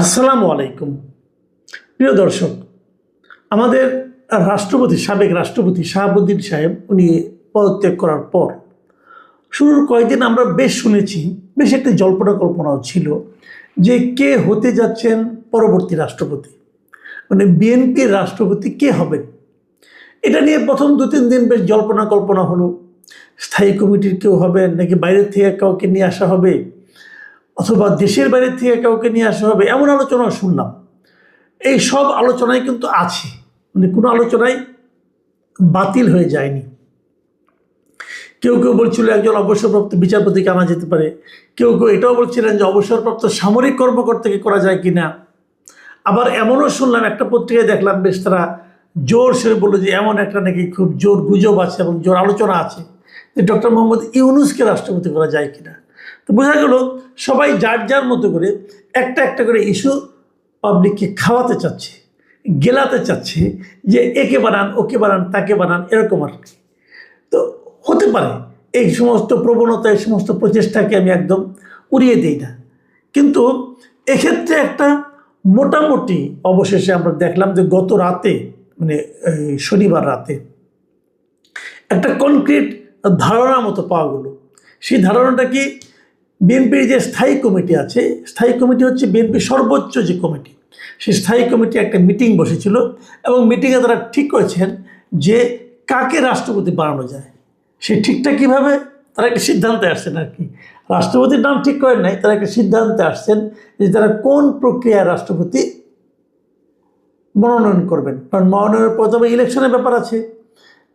আসসালামু আলাইকুম। প্রিয় দর্শক, আমাদের রাষ্ট্রপতি, সাবেক রাষ্ট্রপতি শাহাবুদ্দিন সাহেব উনি পদত্যাগ করার পর শুরুর কয়েকদিন আমরা বেশ শুনেছি, বেশ একটা জল্পনা কল্পনাও ছিল যে কে হতে যাচ্ছেন পরবর্তী রাষ্ট্রপতি, মানে বিএনপির রাষ্ট্রপতি কে হবেন। এটা নিয়ে প্রথম 2-3 দিন বেশ জল্পনা কল্পনা হলো। স্থায়ী কমিটির কেউ হবেন নাকি বাইরের থেকে কাউকে নিয়ে আসা হবে, অথবা দেশের বাইরে থেকে কাউকে নিয়ে আসা হবে, এমন আলোচনা শুনলাম। এই সব আলোচনায় কিন্তু আছে, মানে কোনো আলোচনায় বাতিল হয়ে যায়নি। কেউ কেউ বলছিল একজন অবসরপ্রাপ্ত বিচারপতিকে আনা যেতে পারে, কেউ কেউ এটাও বলছিলেন যে অবসরপ্রাপ্ত সামরিক কর্মকর্তাকে করা যায় কিনা। আবার এমনও শুনলাম, একটা পত্রিকায় দেখলাম বেশ তারা জোর সে বললো যে এমন একটা নাকি খুব জোর গুজব আছে এবং জোর আলোচনা আছে যে ডক্টর মোহাম্মদ ইউনূসকে রাষ্ট্রপতি করা যায় কিনা। তো বোঝা গেল সবাই যার যার মতো করে একটা একটা করে ইস্যু পাবলিককে খাওয়াতে চাচ্ছে, গেলাতে চাচ্ছে যে একে বানান, ওকে বানান, তাকে বানান, এরকম আর কি। তো হতে পারে এই সমস্ত প্রবণতা, এই সমস্ত প্রচেষ্টাকে আমি একদম উড়িয়ে দিই না, কিন্তু এক্ষেত্রে একটা মোটামুটি অবশেষে আমরা দেখলাম যে গত রাতে, মানে শনিবার রাতে একটা কনক্রিট ধারণা মতো পাওয়া গেল। সেই ধারণাটা কি, বিএনপির যে স্থায়ী কমিটি আছে, স্থায়ী কমিটি হচ্ছে বিএনপির সর্বোচ্চ যে কমিটি, সেই স্থায়ী কমিটি একটা মিটিং বসেছিল এবং মিটিংয়ে তারা ঠিক করেছেন যে কাকে রাষ্ট্রপতি বানানো যায়। সেই ঠিকটা কীভাবে, তারা একটা সিদ্ধান্তে আসছেন আর কি। রাষ্ট্রপতির নাম ঠিক করেন নাই, তারা একটা সিদ্ধান্তে আসছেন যে তারা কোন প্রক্রিয়ায় রাষ্ট্রপতি মনোনয়ন করবেন। কারণ মনোনয়নের প্রথমে ইলেকশনের ব্যাপার আছে,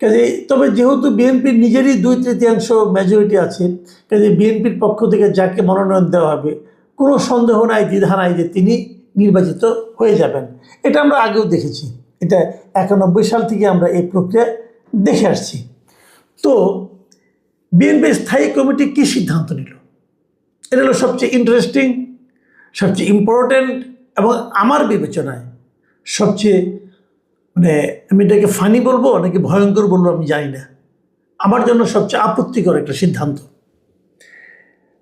কাজে তবে যেহেতু বিএনপির নিজেরই 2/3 মেজরিটি আছে, কাজে বিএনপির পক্ষ থেকে যাকে মনোনয়ন দেওয়া হবে কোনো সন্দেহ নাই, দ্বিধা নাই যে তিনি নির্বাচিত হয়ে যাবেন। এটা আমরা আগেও দেখেছি, এটা 91 সাল থেকে আমরা এই প্রক্রিয়া দেখে আসছি। তো বিএনপির স্থায়ী কমিটি কী সিদ্ধান্ত নিল, এটা হলো সবচেয়ে ইন্টারেস্টিং, সবচেয়ে ইম্পর্ট্যান্ট এবং আমার বিবেচনায় সবচেয়ে, মানে আমি এটাকে ফানি বলবো নাকি ভয়ঙ্কর বলবো আমি জানি না, আমার জন্য সবচেয়ে আপত্তিকর একটা সিদ্ধান্ত।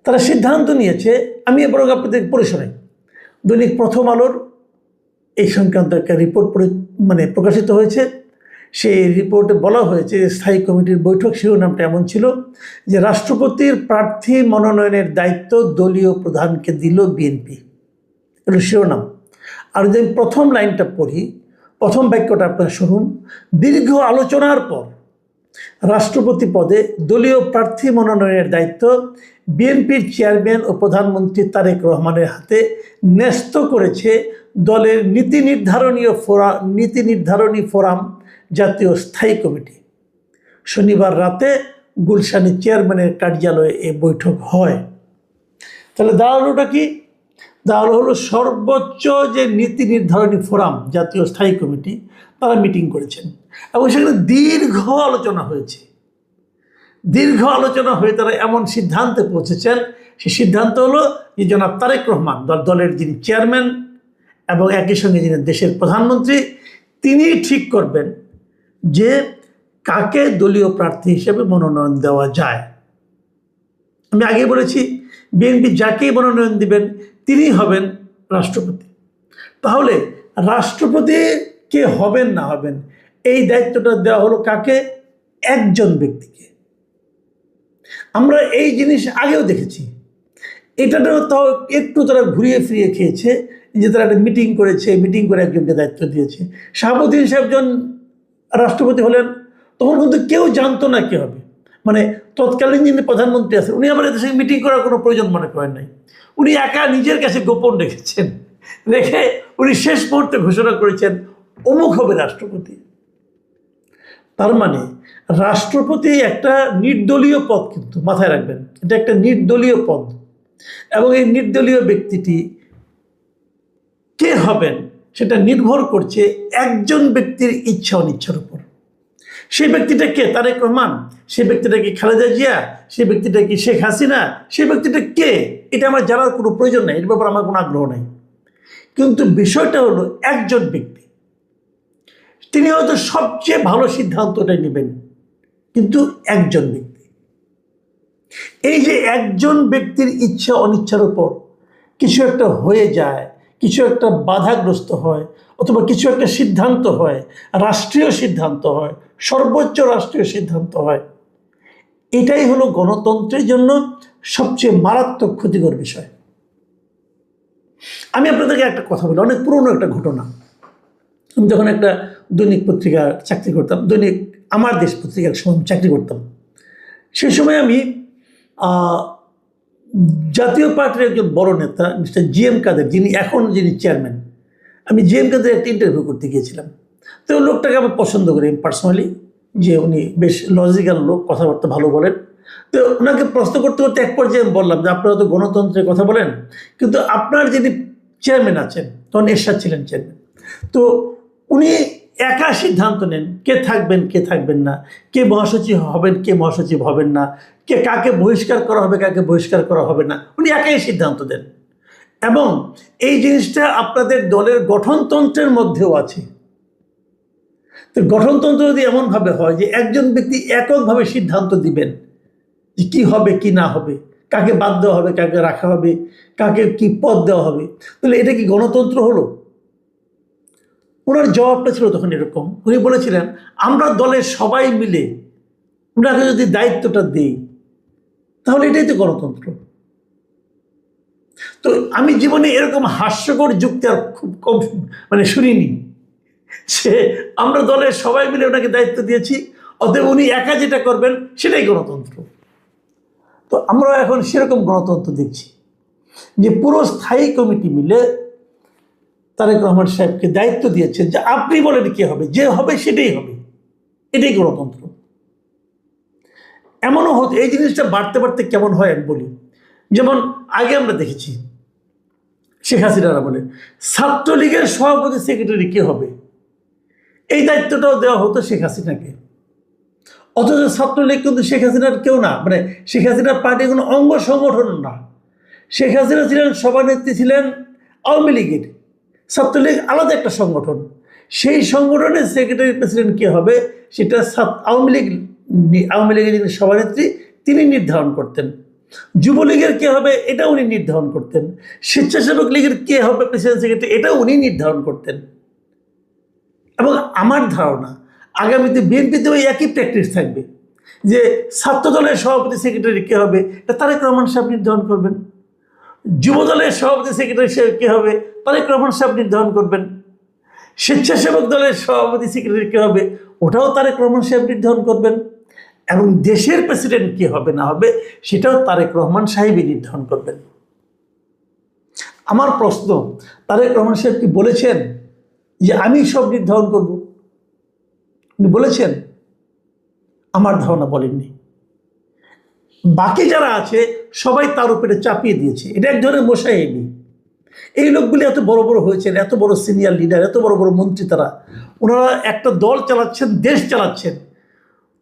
তারা সিদ্ধান্ত নিয়েছে, আমি বরং আপনাদের পড়ে শোনাই। দৈনিক প্রথম আলোর এই সংক্রান্ত একটা রিপোর্ট প্রকাশিত হয়েছে। সেই রিপোর্টে বলা হয়েছে যে স্থায়ী কমিটির বৈঠক শিরোনামটা এমন ছিল যে রাষ্ট্রপতির প্রার্থী মনোনয়নের দায়িত্ব দলীয় প্রধানকে দিল বিএনপি, এটা শিরোনাম। আর যদি আমি প্রথম লাইনটা পড়ি, প্রথম বাক্যটা আপনারা শুনুন। দীর্ঘ আলোচনার পর রাষ্ট্রপতি পদে দলীয় প্রার্থী মনোনয়নের দায়িত্ব বিএনপির চেয়ারম্যান ও প্রধানমন্ত্রী তারেক রহমানের হাতে ন্যস্ত করেছে দলের নীতি নির্ধারণী ফোরাম জাতীয় স্থায়ী কমিটি। শনিবার রাতে গুলশানে চেয়ারম্যানের কার্যালয়ে এই বৈঠক হয়। তাহলে দাঁড়ালোটা কি, দাঁড়ালো হলো সর্বোচ্চ যে নীতি নির্ধারণী ফোরাম জাতীয় স্থায়ী কমিটি, তারা মিটিং করেছেন এবং সেখানে দীর্ঘ আলোচনা হয়েছে। দীর্ঘ আলোচনা হয়ে তারা এমন সিদ্ধান্তে পৌঁছেছেন, সেই সিদ্ধান্ত হলো যে জনাব তারেক রহমান দলের যিনি চেয়ারম্যান এবং একই সঙ্গে যিনি দেশের প্রধানমন্ত্রী, তিনি ঠিক করবেন যে কাকে দলীয় প্রার্থী হিসেবে মনোনয়ন দেওয়া যায়। আমি আগে বলেছি বিএনপি যাকেই মনোনয়ন দিবেন তিনি হবেন রাষ্ট্রপতি। তাহলে রাষ্ট্রপতি কে হবেন না হবেন এই দায়িত্বটা দেওয়া হলো কাকে, একজন ব্যক্তিকে। আমরা এই জিনিস আগেও দেখেছি, এটাতেও তাও একটু তারা ঘুরিয়ে ফিরিয়ে খেয়েছে যে তারা একটা মিটিং করেছে, মিটিং করে একজনকে দায়িত্ব দিয়েছে। শাহাবুদ্দিন সাহেব যখন রাষ্ট্রপতি হলেন তখন কিন্তু কেউ জানতো না কে হবে, মানে তৎকালীন যিনি প্রধানমন্ত্রী আছেন উনি আবার এদের সঙ্গে মিটিং করার কোনো প্রয়োজন মনে করেন নাই। উনি একা নিজের কাছে গোপন রেখেছেন, রেখে উনি শেষ মুহূর্তে ঘোষণা করেছেন অমুক হবে রাষ্ট্রপতি। তার মানে রাষ্ট্রপতি একটা নির্দলীয় পদ, কিন্তু মাথায় রাখবেন এটা একটা নির্দলীয় পদ এবং এই নির্দলীয় ব্যক্তিটি কে হবেন সেটা নির্ভর করছে একজন ব্যক্তির ইচ্ছা অনিচ্ছার উপর। সেই ব্যক্তিটা কে, তারেক রহমান, সেই ব্যক্তিটা কি খালেদা জিয়া, সেই ব্যক্তিটা কি শেখ হাসিনা, সেই ব্যক্তিটা কে, এটা আমার জানার কোনো প্রয়োজন নেই, এর ব্যাপারে আমার কোনো আগ্রহ নেই। কিন্তু বিষয়টা হলো একজন ব্যক্তি, তিনি হয়তো সবচেয়ে ভালো সিদ্ধান্তটাই নেবেন, কিন্তু একজন ব্যক্তি। এই যে একজন ব্যক্তির ইচ্ছা অনিচ্ছার উপর কিছু একটা হয়ে যায়, কিছু একটা বাধাগ্রস্ত হয়, অথবা কিছু একটা সিদ্ধান্ত হয়, রাষ্ট্রীয় সিদ্ধান্ত হয়, সর্বোচ্চ রাষ্ট্রীয় সিদ্ধান্ত হয়, এটাই হলো গণতন্ত্রের জন্য সবচেয়ে মারাত্মক ক্ষতিকর বিষয়। আমি আপনাদেরকে একটা কথা বলি, অনেক পুরনো একটা ঘটনা। আমি যখন একটা দৈনিক পত্রিকার চাকরি করতাম, দৈনিক আমার দেশ পত্রিকার সময় চাকরি করতাম, সেই সময় আমি জাতীয় পার্টির একজন বড় নেতা মিস্টার জিএম কাদের, যিনি চেয়ারম্যান, আমি জিএম কাদের একটা ইন্টারভিউ করতে গিয়েছিলাম। তো ওই লোকটাকে আমি পছন্দ করি পার্সোনালি, যে উনি বেশ লজিক্যাল লোক, কথাবার্তা ভালো বলেন। তো ওনাকে প্রশ্ন করতে করতে এক পর্যায়ে আমি বললাম যে আপনারা তো গণতন্ত্রের কথা বলেন, কিন্তু আপনার যিনি চেয়ারম্যান আছেন, তখন এরশাদ ছিলেন চেয়ারম্যান, তো উনি একা সিদ্ধান্ত নেন কে থাকবেন কে থাকবেন না, কে মহাসচিব হবেন কে মহাসচিব হবেন না, কে কাকে বহিষ্কার করা হবে কাকে বহিষ্কার করা হবে না, উনি একাই সিদ্ধান্ত দেন। এবং এই জিনিসটা আপনাদের দলের গঠনতন্ত্রের মধ্যেও আছে। তো গঠনতন্ত্র যদি এমনভাবে হয় যে একজন ব্যক্তি এককভাবে সিদ্ধান্ত দিবেন যে কী হবে কি না হবে, কাকে বাদ দেওয়া হবে কাকে রাখা হবে, কাকে কি পদ দেওয়া হবে, তাহলে এটা কি গণতন্ত্র হলো? ওনার জবাবটা ছিল তখন এরকম, উনি বলেছিলেন আমরা দলের সবাই মিলে ওনাকে যদি দায়িত্বটা দিই তাহলে এটাই তো গণতন্ত্র। তো আমি জীবনে এরকম হাস্যকর যুক্তি আর খুব কম শুনিনি, সে আমরা দলের সবাই মিলে ওনাকে দায়িত্ব দিয়েছি, অতএব উনি একা যেটা করবেন সেটাই গণতন্ত্র। তো আমরা এখন সেরকম গণতন্ত্র দেখছি যে পুরো স্থায়ী কমিটি মিলে তারেক রহমান সাহেবকে দায়িত্ব দিয়েছেন যে আপনি বলেন কি হবে, যে হবে সেটাই হবে, এটাই গণতন্ত্র। এমনও হতো, এই জিনিসটা বাড়তে বাড়তে কেমন হয় আমি বলি, যেমন আগে আমরা দেখেছি শেখ হাসিনারা বলে ছাত্রলীগের সভাপতি সেক্রেটারি কে হবে, এই দায়িত্বটাও দেওয়া হতো শেখ হাসিনাকে। অথচ ছাত্রলীগ কিন্তু শেখ হাসিনার কেউ না, শেখ হাসিনার পার্টি কোনো অঙ্গ সংগঠন না। শেখ হাসিনা ছিলেন সভানেত্রী, ছিলেন আওয়ামী লীগের, ছাত্রলীগ আলাদা একটা সংগঠন। সেই সংগঠনের সেক্রেটারি প্রেসিডেন্ট কে হবে সেটা আওয়ামী লীগের যিনি সভানেত্রী তিনি নির্ধারণ করতেন। যুবলীগের কে হবে এটা উনি নির্ধারণ করতেন। স্বেচ্ছাসেবক লীগের কে হবে প্রেসিডেন্ট সেক্রেটারি এটা উনি নির্ধারণ করতেন। এবং আমার ধারণা আগামীতে বিএনপিতেও একই প্র্যাকটিস থাকবে, যে ছাত্রদলের সভাপতি সেক্রেটারি কে হবে এটা তারেক রহমান সাহেব নির্ধারণ করবেন, যুবদলের সভাপতি সেক্রেটারি সাহেব কে হবে তারেক রহমান সাহেব নির্ধারণ করবেন, স্বেচ্ছাসেবক দলের সভাপতি সেক্রেটারি কে হবে ওটাও তারেক রহমান সাহেব নির্ধারণ করবেন, এবং দেশের প্রেসিডেন্ট কে হবে না হবে সেটাও তারেক রহমান সাহেবই নির্ধারণ করবেন। আমার প্রশ্ন, তারেক রহমান সাহেব কি বলেছেন যে আমি সব নির্ধারণ করব? উনি বলেছেন? আমার ধারণা বলেননি। বাকি যারা আছে সবাই তার উপরে চাপিয়ে দিয়েছে, এটা এক ধরনের মোসাহেবি। এই লোকগুলি এত বড় বড় হয়েছেন, এত বড় সিনিয়র লিডার, এত বড় বড় মন্ত্রী, ওনারা একটা দল চালাচ্ছেন, দেশ চালাচ্ছেন,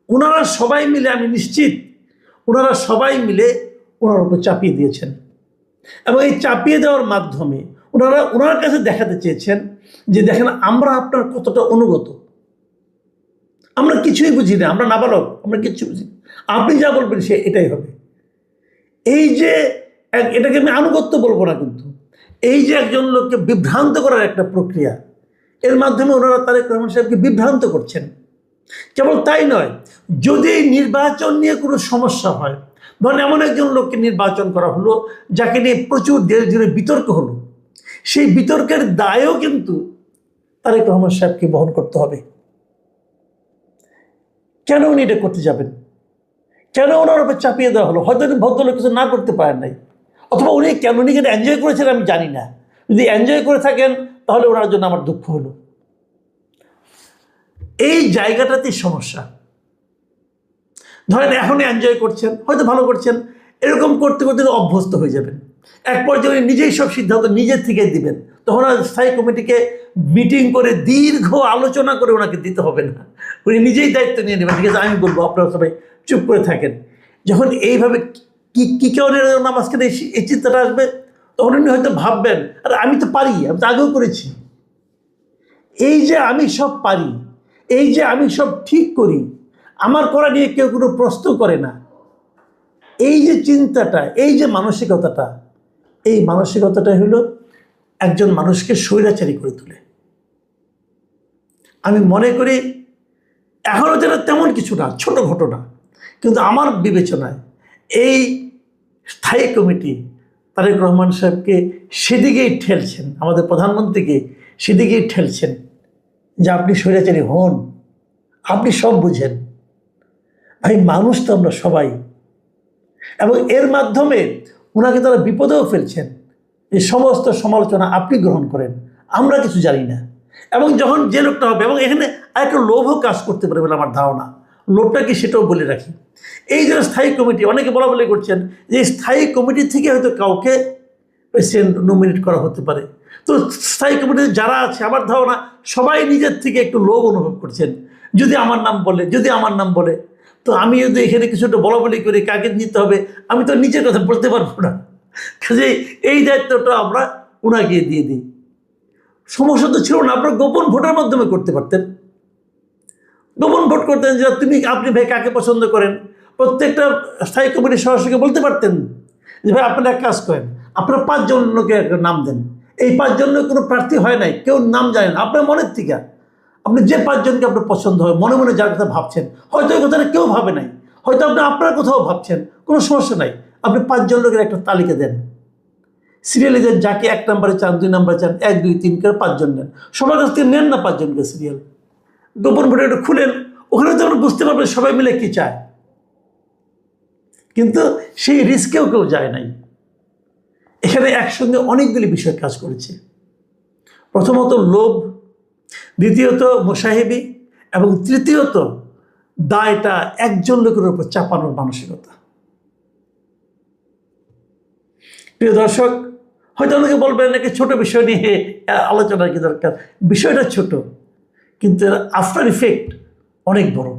ওনারা সবাই মিলে, আমি নিশ্চিত ওনারা সবাই মিলে ওনার উপর চাপিয়ে দিয়েছেন। এবং এই চাপিয়ে দেওয়ার মাধ্যমে ওনার কাছে দেখাতে চেয়েছেন যে দেখেন আমরা আপনার কতটা অনুগত, আমরা কিছুই বুঝি না, আমরা নাবালক, আমরা কিচ্ছু বুঝি না, আপনি যা বলবেন সে এটাই হবে। এই যে এটাকে আমি আনুগত্য বলবো না, কিন্তু এই যে একজন লোককে বিভ্রান্ত করার একটা প্রক্রিয়া, এর মাধ্যমে ওনারা তারেক রহমান সাহেবকে বিভ্রান্ত করছেন। কেবল তাই নয়, যদি নির্বাচন নিয়ে কোনো সমস্যা হয়, ধরেন এমন একজন লোককে নির্বাচন করা হলো যাকে নিয়ে প্রচুর দেশ জুড়ে বিতর্ক হলো, সেই বিতর্কের দায়ও কিন্তু তারেক রহমান সাহেবকে বহন করতে হবে। কেন উনি এটা করতে যাবেন? কেন ওনার উপর চাপিয়ে দেওয়া হলো? হয়তো ভদ্রলোক কিছু না করতে পারেন নাই, অথবা উনি কেন উনি কিন্তু এনজয় করেছেন আমি জানি না। যদি এনজয় করে থাকেন তাহলে ওনার জন্য আমার দুঃখ হলো। এই জায়গাটাতেই সমস্যা। ধরেন এখনই এনজয় করছেন, হয়তো ভালো করছেন, এরকম করতে করতে অভ্যস্ত হয়ে যাবেন। এক পর্যায়ে উনি নিজেই সব সিদ্ধান্ত নিজের থেকে দিবেন, তখন আর স্থায়ী কমিটিকে মিটিং করে দীর্ঘ আলোচনা করে ওনাকে দিতে হবে না, উনি নিজেই দায়িত্ব নিয়ে নেবেন। ঠিক আছে, আমি বলবো আপনারা সবাই চুপ করে থাকেন। যখন এইভাবে কি কারণে নামাজ কেন এই চিন্তাটা আসবে, তখন উনি হয়তো ভাববেন আর আমি তো পারি, আমি তো আগেও করেছি, এই যে আমি সব পারি, এই যে আমি সব ঠিক করি, আমার করা নিয়ে কেউ কোনো প্রশ্ন করে না, এই যে চিন্তাটা, এই যে মানসিকতাটা, এই মানসিকতাটা হলো একজন মানুষকে স্বৈরাচারী করে তোলে। আমি মনে করি এখনও যেটা তেমন কিছু না, ছোট ঘটনা, কিন্তু আমার বিবেচনায় এই স্থায়ী কমিটি তারেক রহমান সাহেবকে সেদিকেই ঠেলছেন, আমাদের প্রধানমন্ত্রীকে সেদিকেই ঠেলছেন যে আপনি স্বৈরাচারী হন, আপনি সব বুঝেন। ভাই, মানুষ তো আমরা সবাই, এবং এর মাধ্যমে ওনাকে তারা বিপদেও ফেলছেন। এই সমস্ত সমালোচনা আপনি গ্রহণ করেন, আমরা কিছু জানি না। এবং যখন যে লোকটা হবে, এবং এখানে আরেকটা লোভও কাজ করতে পারে বলে আমার ধারণা। লোভটা কি সেটাও বলে রাখি। এই যে স্থায়ী কমিটি, অনেকে বলা বলি করছেন যে স্থায়ী কমিটি থেকে হয়তো কাউকে প্রেসিডেন্ট নমিনেট করা হতে পারে। তো স্থায়ী কমিটিতে যারা আছে, আমার ধারণা সবাই নিজের থেকে একটু লোভ অনুভব করছেন, যদি আমার নাম বলে, যদি আমার নাম বলে। তো আমি যদি এখানে কিছুটা বলা বলি করি কাকে নিতে হবে, আমি তো নিজের কথা বলতে পারবো না, কাজে এই দায়িত্বটা আমরা ওনাকে দিয়ে দিই। সমস্যা তো ছিল না, আপনারা গোপন ভোটের মাধ্যমে করতে পারতেন। গোপন ভোট করতেন যে আপনি ভাই কাকে পছন্দ করেন, প্রত্যেকটা স্থায়ী কমিটির সদস্যকে বলতে পারতেন যে ভাই আপনারা এক কাজ করেন, আপনারা 5 জনকে একটা নাম দেন। এই 5 জনের কোনো প্রার্থী হয় নাই, কেউ নাম জানেন, আপনার মনের থেকে আপনি যে 5 জনকে আপনার পছন্দ হয়, মনে মনে যার কথা ভাবছেন, হয়তো এই কথাটা কেউ ভাবে নাই, হয়তো আপনি আপনার কোথাও ভাবছেন, কোনো সমস্যা নাই। আপনি 5 জন লোকের একটা তালিকা দেন, সিরিয়ালে দেন, যাকে 1 নম্বরে চান, 2 নম্বরে চান, 1, 2, 3 করে 5 জন নেন। সবার কাছ থেকে নেন না 5 জনকে সিরিয়াল, গোপন ভোটে একটু খুলেন, ওখানে তো আমরা বুঝতে পারবেন সবাই মিলে কি চায়। কিন্তু সেই রিস্কেও কেউ যায় নাই। এখানে একসঙ্গে অনেকগুলি বিষয় কাজ করেছে। প্রথমত লোভ, দ্বিতীয়ত মোসাহেবি, এবং তৃতীয়ত দায়টা একজন লোকের উপর চাপানোর মানসিকতা। প্রিয় দর্শক, হয়তো অনেকে বলবেন নাকি ছোট বিষয় নিয়ে আলোচনা কি দরকার। বিষয়টা ছোট, কিন্তু আফটার ইফেক্ট অনেক বড়।